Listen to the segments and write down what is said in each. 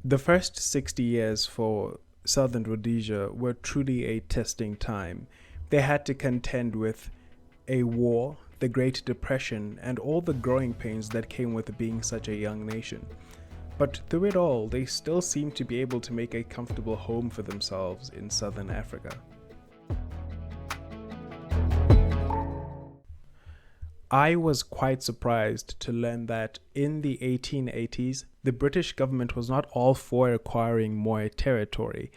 The first 60 years for Southern Rhodesia were truly a testing time. They had to contend with a war, the Great Depression, and all the growing pains that came with being such a young nation. But through it all, they still seemed to be able to make a comfortable home for themselves in southern Africa. I was quite surprised to learn that in the 1880s, the British government was not all for acquiring more territory.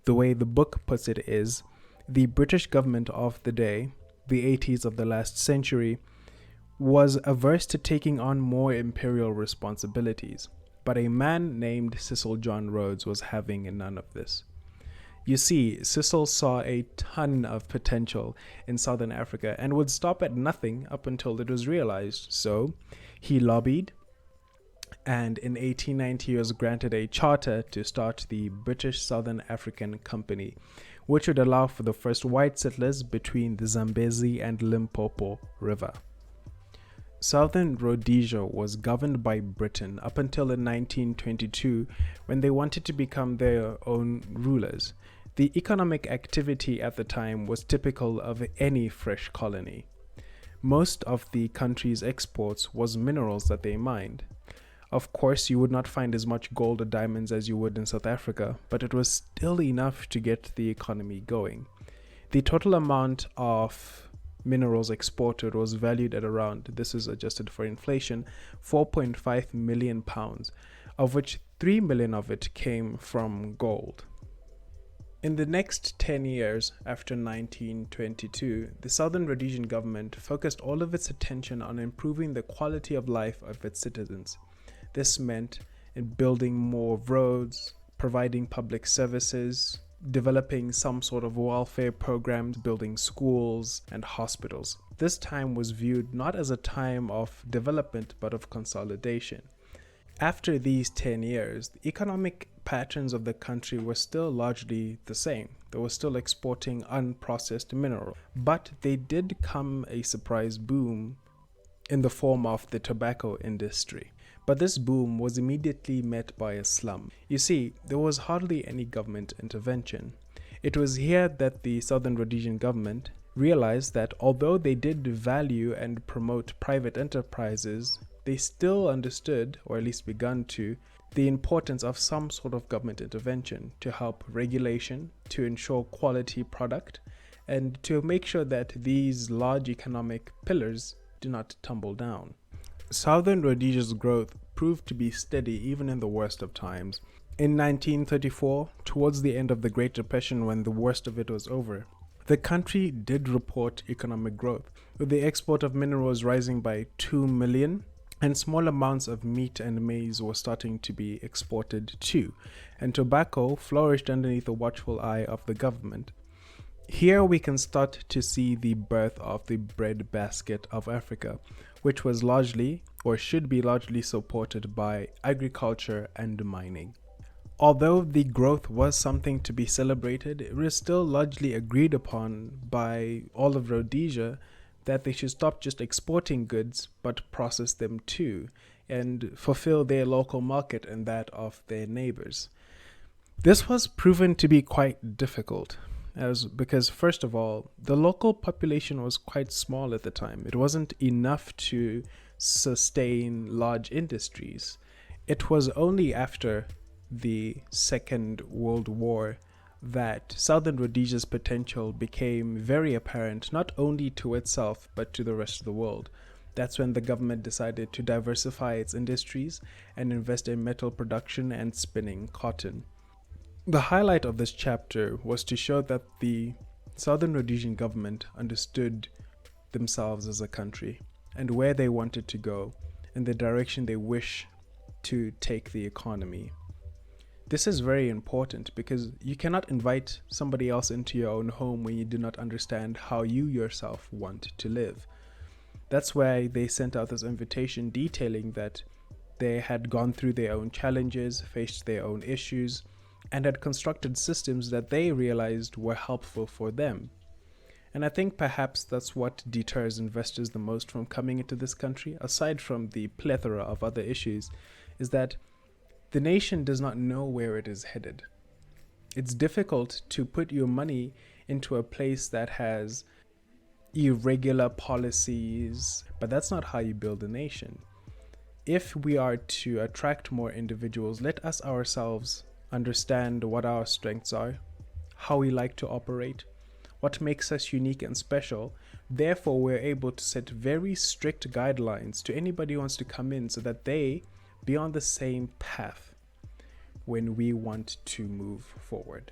The way the book puts it is, the British government of the day, the 80s of the last century, was averse to taking on more imperial responsibilities. But a man named Cecil John Rhodes was having none of this. You see, Cecil saw a ton of potential in Southern Africa and would stop at nothing up until it was realized. So he lobbied, and in 1890 he was granted a charter to start the British Southern African Company, which would allow for the first white settlers between the Zambezi and Limpopo River. Southern Rhodesia was governed by Britain up until in 1922, when they wanted to become their own rulers. The economic activity at the time was typical of any fresh colony. Most of the country's exports was minerals that they mined. Of course, you would not find as much gold or diamonds as you would in South Africa, but it was still enough to get the economy going. The total amount of minerals exported was valued at around, this is adjusted for inflation, 4.5 million pounds, of which 3 million of it came from gold. In the next 10 years after 1922, the Southern Rhodesian government focused all of its attention on improving the quality of life of its citizens. This meant in building more roads, providing public services, developing some sort of welfare programs, building schools and hospitals. This time was viewed not as a time of development but of consolidation. After these 10 years, the economic patterns of the country were still largely the same. They were still exporting unprocessed mineral, but they did come a surprise boom in the form of the tobacco industry. But this boom was immediately met by a slump. You see, there was hardly any government intervention. It was here that the Southern Rhodesian government realized that although they did value and promote private enterprises, they still understood, or at least begun to, the importance of some sort of government intervention to help regulation, to ensure quality product, and to make sure that these large economic pillars do not tumble down. Southern Rhodesia's growth proved to be steady even in the worst of times. In 1934, towards the end of the Great Depression when the worst of it was over, the country did report economic growth, with the export of minerals rising by 2 million, and small amounts of meat and maize were starting to be exported too, and tobacco flourished underneath the watchful eye of the government. Here we can start to see the birth of the breadbasket of Africa, which was largely, or should be largely, supported by agriculture and mining. Although the growth was something to be celebrated, it was still largely agreed upon by all of Rhodesia that they should stop just exporting goods, but process them too, and fulfill their local market and that of their neighbors. This was proven to be quite difficult, because first of all, the local population was quite small at the time. It wasn't enough to sustain large industries. It was only after the Second World War that Southern Rhodesia's potential became very apparent, not only to itself but to the rest of the world. That's when the government decided to diversify its industries and invest in metal production and spinning cotton. The highlight of this chapter was to show that the Southern Rhodesian government understood themselves as a country and where they wanted to go and the direction they wish to take the economy. This is very important because you cannot invite somebody else into your own home when you do not understand how you yourself want to live. That's why they sent out this invitation detailing that they had gone through their own challenges, faced their own issues, and had constructed systems that they realized were helpful for them. And I think perhaps that's what deters investors the most from coming into this country, aside from the plethora of other issues, is that the nation does not know where it is headed. It's difficult to put your money into a place that has irregular policies, but that's not how you build a nation. If we are to attract more individuals, let us ourselves understand what our strengths are, how we like to operate, what makes us unique and special. Therefore, we're able to set very strict guidelines to anybody who wants to come in so that they be on the same path when we want to move forward.